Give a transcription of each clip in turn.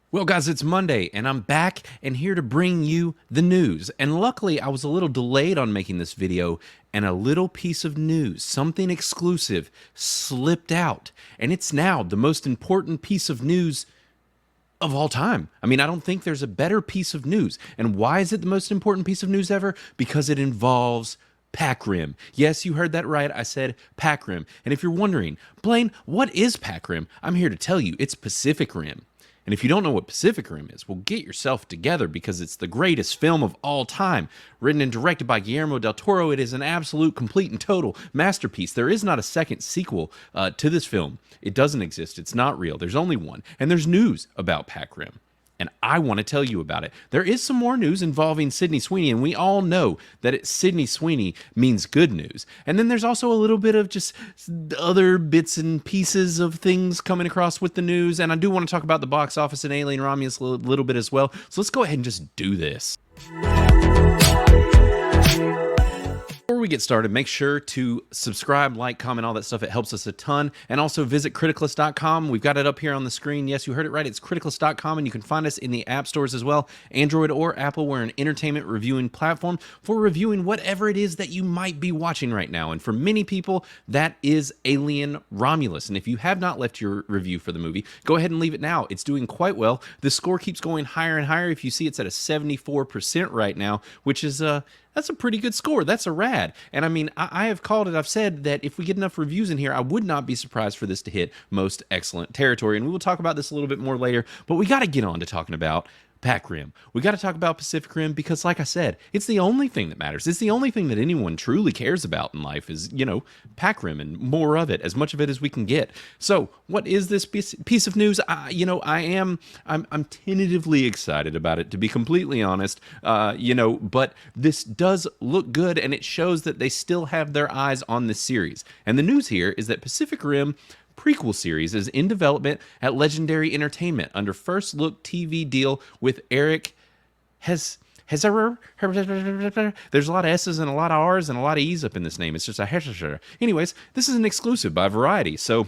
Well, guys, it's Monday, and I'm back and here to bring you the news. And luckily, I was a little delayed on making this video, and a little piece of news, something exclusive, slipped out. And it's now the most important piece of news of all time. I mean, I don't think there's a better piece of news. And why is it the most important piece of news ever? Because it involves Pac Rim. Yes, you heard that right. I said Pac Rim. And if you're wondering, Blaine, what is Pac Rim? I'm here to tell you it's Pacific Rim. And if you don't know what Pacific Rim is, well, get yourself together because it's the greatest film of all time. Written and directed by Guillermo del Toro, it is an absolute, complete, and total masterpiece. There is not a second sequel to this film. It doesn't exist. It's not real. There's only one. And there's news about Pac Rim. And I want to tell you about it. There is some more news involving Sydney Sweeny, and we all know that Sydney Sweeny means good news. And then there's also a little bit of just other bits and pieces of things coming across with the news, and I do want to talk about the box office and Alien Romulus a little bit as well. So let's go ahead and just do this. Before we get started, make sure to subscribe, like, comment, all that stuff. It helps us a ton. And also visit Criticless.com. We've got it up here on the screen. Yes, you heard it right. It's Criticless.com, and you can find us in the app stores as well, Android or Apple. We're an entertainment reviewing platform for reviewing whatever it is that you might be watching right now. And for many people, that is Alien Romulus. And if you have not left your review for the movie, go ahead and leave it now. It's doing quite well. The score keeps going higher and higher. If you see, it's at a 74% right now, which is that's a pretty good score. That's a rad. And I mean, I have called it. I've said that if we get enough reviews in here, I would not be surprised for this to hit most excellent territory. And we will talk about this a little bit more later. But we got to get on to talking about Pac Rim. We got to talk about Pacific Rim because, like I said, it's the only thing that matters. It's the only thing that anyone truly cares about in life is, Pac Rim and more of it, as much of it as we can get. So, what is this piece of news? I'm tentatively excited about it, to be completely honest. But this does look good, and it shows that they still have their eyes on this series. And the news here is that Pacific Rim Prequel series is in development at Legendary Entertainment under first look TV deal with Eric There's a lot of S's and a lot of R's and a lot of E's up in this name. It's just a anyways, this is an exclusive by Variety. So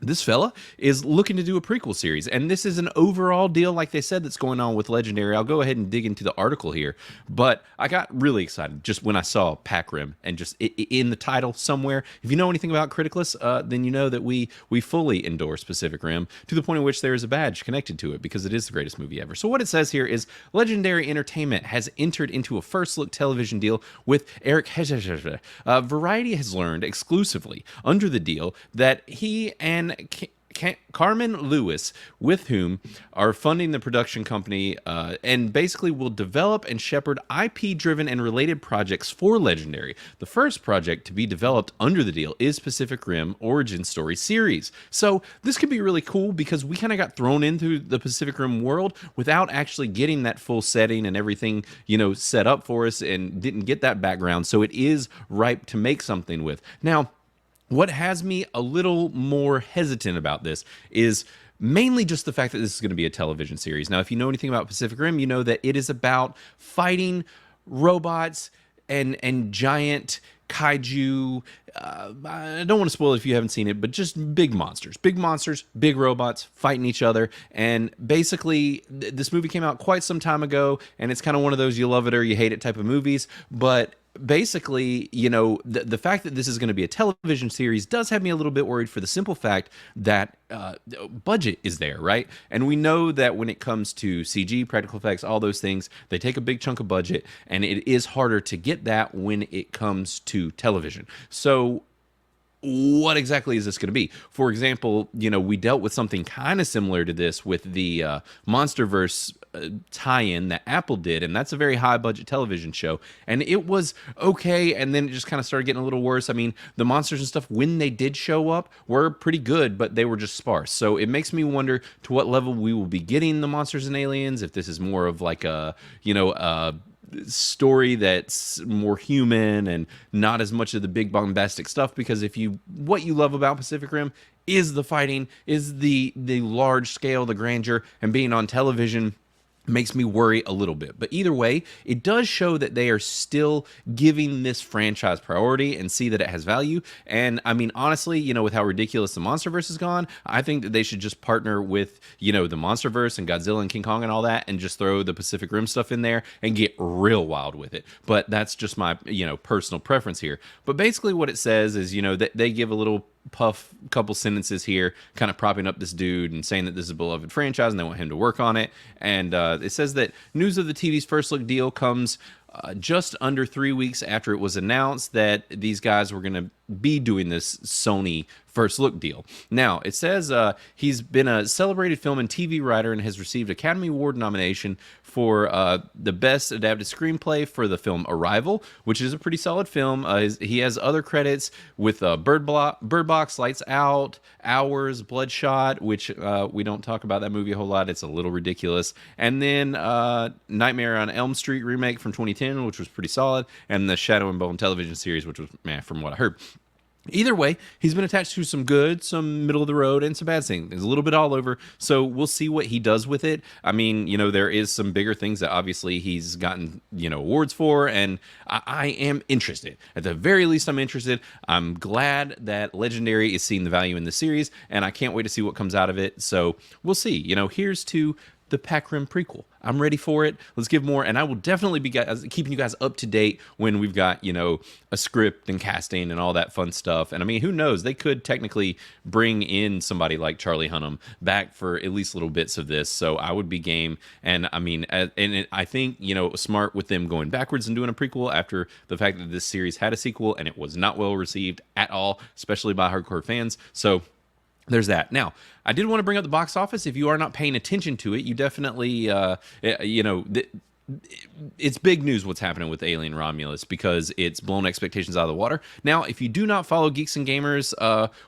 this fella is looking to do a prequel series, and this is an overall deal, like they said, that's going on with Legendary. I'll go ahead and dig into the article here, but I got really excited just when I saw Pac Rim and just in the title somewhere. If you know anything about Criticless, then you know that we fully endorse Pacific Rim to the point in which there is a badge connected to it because it is the greatest movie ever. So what it says here is Legendary Entertainment has entered into a first-look television deal with Eric Variety has learned exclusively under the deal that he and Carmen Lewis, with whom are funding the production company, and basically will develop and shepherd IP-driven and related projects for Legendary. The first project to be developed under the deal is Pacific Rim Origin Story series. So this could be really cool because we kind of got thrown into the Pacific Rim world without actually getting that full setting and everything, set up for us, and didn't get that background. So it is ripe to make something with. Now, what has me a little more hesitant about this is mainly just the fact that this is going to be a television series. Now, if you know anything about Pacific Rim, you know that it is about fighting robots and giant kaiju. I don't want to spoil it if you haven't seen it, but just big monsters, big robots fighting each other. And basically, this movie came out quite some time ago, and it's kind of one of those you love it or you hate it type of movies. But basically, the fact that this is going to be a television series does have me a little bit worried for the simple fact that budget is there, right? And we know that when it comes to CG, practical effects, all those things, they take a big chunk of budget, and it is harder to get that when it comes to television. So what exactly is this going to be? For example, we dealt with something kind of similar to this with the MonsterVerse tie-in that Apple did, and that's a very high-budget television show, and it was okay, and then it just kind of started getting a little worse. I mean, the monsters and stuff, when they did show up, were pretty good, but they were just sparse. So it makes me wonder to what level we will be getting the monsters and aliens, if this is more of like a, story that's more human and not as much of the big bombastic stuff, because what you love about Pacific Rim is the fighting, is the large scale, the grandeur, and being on television. makes me worry a little bit. But either way, it does show that they are still giving this franchise priority and see that it has value. And I mean, honestly, with how ridiculous the MonsterVerse has gone, I think that they should just partner with, the MonsterVerse and Godzilla and King Kong and all that, and just throw the Pacific Rim stuff in there and get real wild with it. But that's just my, personal preference here. But basically what it says is, that they give a little puff couple sentences here kind of propping up this dude and saying that this is a beloved franchise and they want him to work on it. And it says that news of the TV's first look deal comes just under 3 weeks after it was announced that these guys were going to be doing this Sony first look deal. Now, it says he's been a celebrated film and TV writer and has received Academy Award nomination for the Best Adapted Screenplay for the film Arrival, which is a pretty solid film. He has other credits with Bird Box, Lights Out, Hours, Bloodshot, which we don't talk about that movie a whole lot. It's a little ridiculous. And then Nightmare on Elm Street remake from 2010, which was pretty solid, and the Shadow and Bone television series, which was, from what I heard. Either way, he's been attached to some good, some middle of the road, and some bad things. There's a little bit all over, so we'll see what he does with it. I mean, there is some bigger things that obviously he's gotten, awards for, and I am interested. At the very least, I'm interested. I'm glad that Legendary is seeing the value in the series, and I can't wait to see what comes out of it. So we'll see. Here's to the Pac Rim prequel. I'm ready for it. Let's give more, and I will definitely be keeping you guys up to date when we've got, a script and casting and all that fun stuff. And I mean, who knows? They could technically bring in somebody like Charlie Hunnam back for at least little bits of this. So I would be game. And I mean, I think, smart with them going backwards and doing a prequel after the fact that this series had a sequel and it was not well received at all, especially by hardcore fans. So there's that. Now, I did want to bring up the box office. If you are not paying attention to it, you definitely, it's big news what's happening with Alien Romulus because it's blown expectations out of the water. Now, if you do not follow Geeks and Gamers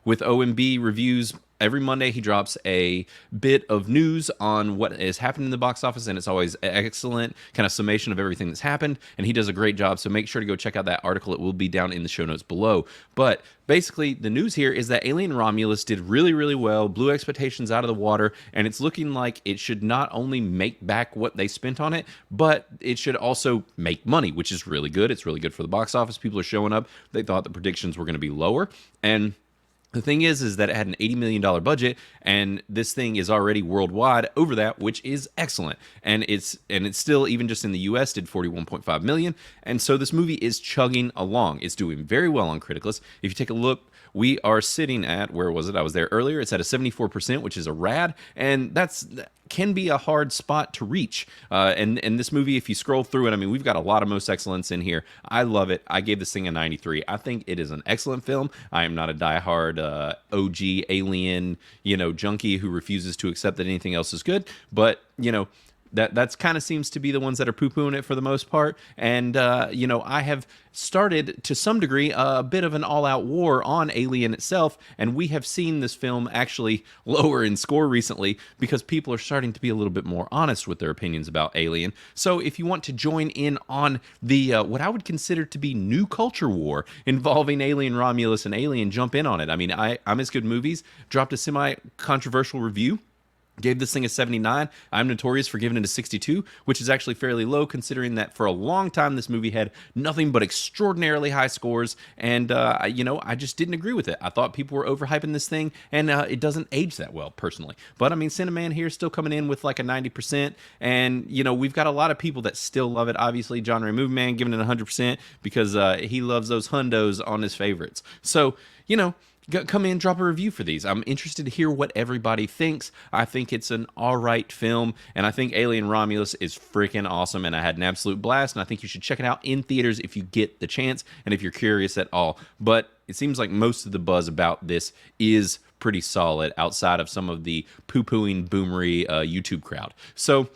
with OMB reviews, every Monday he drops a bit of news on what is happening in the box office, and it's always excellent kind of summation of everything that's happened, and he does a great job, so make sure to go check out that article. It will be down in the show notes below. But basically, the news here is that Alien Romulus did really, really well, blew expectations out of the water, and it's looking like it should not only make back what they spent on it, but it should also make money, which is really good. It's really good for the box office. People are showing up. They thought the predictions were going to be lower, and the thing is that it had an $80 million budget, and this thing is already worldwide over that, which is excellent. And it's still, even just in the US, did $41.5 million. And so this movie is chugging along. It's doing very well on Criticless. If you take a look, we are sitting at, where was it? I was there earlier. It's at a 74%, which is a rad, and that can be a hard spot to reach. And this movie, if you scroll through it, I mean, we've got a lot of most excellence in here. I love it. I gave this thing a 93. I think it is an excellent film. I am not a diehard OG Alien, junkie who refuses to accept that anything else is good, but that's kind of seems to be the ones that are poo-pooing it for the most part. And, I have started to some degree a bit of an all-out war on Alien itself, and we have seen this film actually lower in score recently because people are starting to be a little bit more honest with their opinions about Alien. So if you want to join in on the what I would consider to be new culture war involving Alien Romulus and Alien, jump in on it. I mean, I'm As Good Movies dropped a semi-controversial review. Gave this thing a 79. I'm notorious for giving it a 62, which is actually fairly low considering that for a long time this movie had nothing but extraordinarily high scores, and I just didn't agree with it. I thought people were overhyping this thing, and it doesn't age that well, personally. But I mean, Cineman here is still coming in with like a 90%, and we've got a lot of people that still love it. Obviously, John Ray Movie Man giving it 100% because he loves those hundos on his favorites. So, come in, drop a review for these. I'm interested to hear what everybody thinks. I think it's an all right film, and I think Alien Romulus is freaking awesome, and I had an absolute blast, and I think you should check it out in theaters if you get the chance and if you're curious at all. But it seems like most of the buzz about this is pretty solid outside of some of the poo-pooing, boomery YouTube crowd. So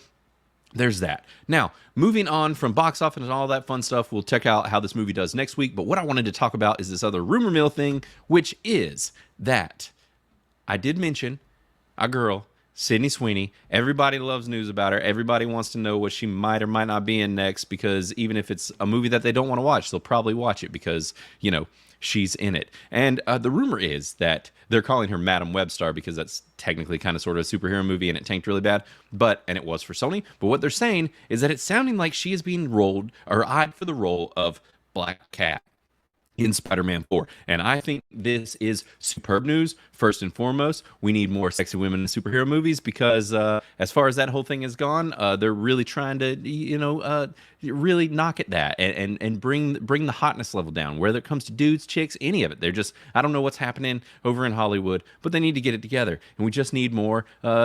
there's that. Now, moving on from box office and all that fun stuff, we'll check out how this movie does next week. But what I wanted to talk about is this other rumor mill thing, which is that I did mention a girl, Sydney Sweeny. Everybody loves news about her. Everybody wants to know what she might or might not be in next, because even if it's a movie that they don't want to watch, they'll probably watch it because, she's in it. And the rumor is that they're calling her Madam Webstar because that's technically kind of sort of a superhero movie and it tanked really bad. And it was for Sony. But what they're saying is that it's sounding like she is being rolled or eyed for the role of Black Cat in Spider-Man 4. And I think this is superb news. First and foremost, we need more sexy women in superhero movies because as far as that whole thing has gone, they're really trying to, really knock at that and bring the hotness level down. Whether it comes to dudes, chicks, any of it. They're just, I don't know what's happening over in Hollywood, but they need to get it together. And we just need more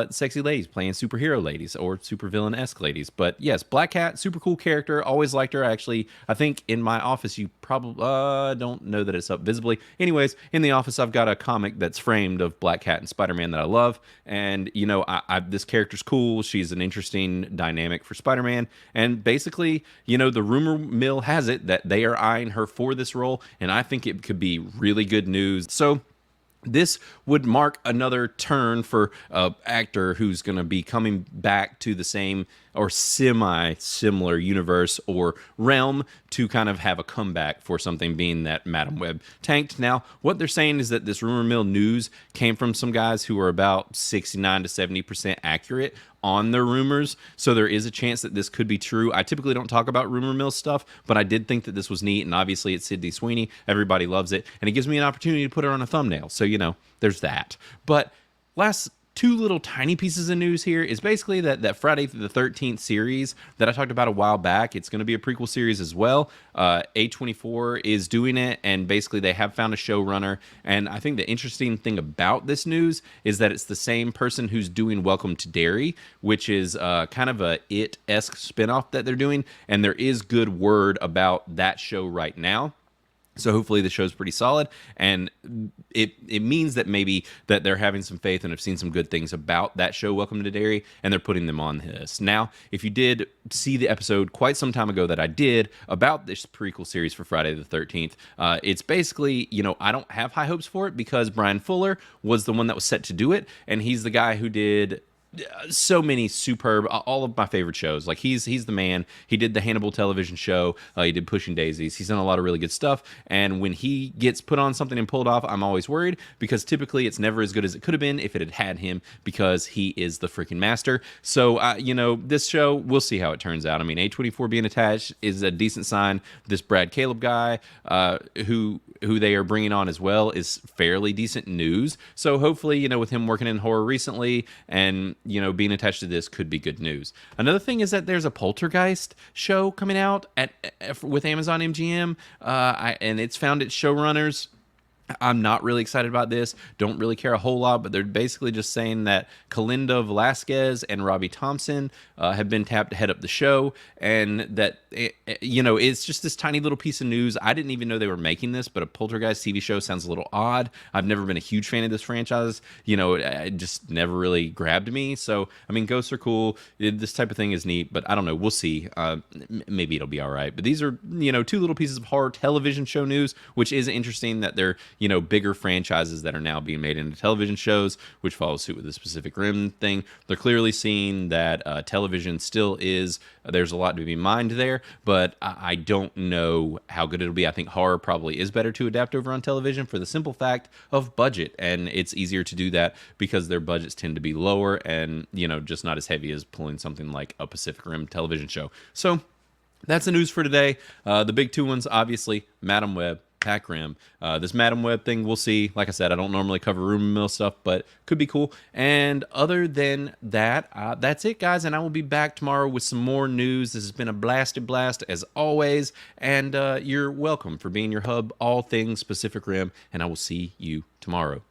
sexy ladies playing superhero ladies or supervillain-esque ladies. But yes, Black Cat, super cool character. Always liked her. Actually, I think in my office, you probably don't know that it's up visibly. Anyways, in the office, I've got a comic that's framed of Black Cat and Spider-Man that I love. And, this character's cool. She's an interesting dynamic for Spider-Man. And basically, the rumor mill has it that they are eyeing her for this role. And I think it could be really good news. So this would mark another turn for an actor who's going to be coming back to the same or semi-similar universe or realm to kind of have a comeback for something, being that Madam Web tanked. Now, what they're saying is that this rumor mill news came from some guys who are about 69 to 70% accurate on their rumors, so there is a chance that this could be true. I typically don't talk about rumor mill stuff, but I did think that this was neat, and obviously it's Sydney Sweeny. Everybody loves it, and it gives me an opportunity to put it on a thumbnail, so, there's that. But last two little tiny pieces of news here is basically that Friday the 13th series that I talked about a while back. It's going to be a prequel series as well. A24 is doing it, and basically they have found a showrunner. And I think the interesting thing about this news is that it's the same person who's doing Welcome to Derry, which is kind of a It-esque spinoff that they're doing. And there is good word about that show right now. So hopefully the show's pretty solid, and it means that maybe that they're having some faith and have seen some good things about that show, Welcome to Derry, and they're putting them on this. Now, if you did see the episode quite some time ago that I did about this prequel series for Friday the 13th, it's basically, I don't have high hopes for it because Brian Fuller was the one that was set to do it, and he's the guy who did so many superb, all of my favorite shows. Like he's the man. He did the Hannibal television show. He did Pushing Daisies. He's done a lot of really good stuff. And when he gets put on something and pulled off, I'm always worried because typically it's never as good as it could have been if it had him, because he is the freaking master. So, this show, we'll see how it turns out. I mean, A24 being attached is a decent sign. This Brad Caleb guy, who they are bringing on as well, is fairly decent news. So hopefully, with him working in horror recently and being attached to this could be good news. Another thing is that there's a Poltergeist show coming out with Amazon MGM, and it's found its showrunners. I'm not really excited about this. Don't really care a whole lot, but they're basically just saying that Kalinda Velasquez and Robbie Thompson have been tapped to head up the show, and that it's just this tiny little piece of news. I didn't even know they were making this, but a Poltergeist TV show sounds a little odd. I've never been a huge fan of this franchise. It just never really grabbed me. So, I mean, ghosts are cool. This type of thing is neat, but I don't know. We'll see. Maybe it'll be all right. But these are, two little pieces of horror television show news, which is interesting that they're bigger franchises that are now being made into television shows, which follows suit with the Pacific Rim thing. They're clearly seeing that television still is, there's a lot to be mined there, but I don't know how good it'll be. I think horror probably is better to adapt over on television for the simple fact of budget, and it's easier to do that because their budgets tend to be lower and, just not as heavy as pulling something like a Pacific Rim television show. So that's the news for today. The big two ones, obviously, Madam Web, Pac Rim. This Madam Web thing, we'll see. Like I said, I don't normally cover rumor mill stuff, but could be cool. And other than that, that's it, guys. And I will be back tomorrow with some more news. This has been a blasted blast, as always. And you're welcome for being your hub, all things Pacific Rim. And I will see you tomorrow.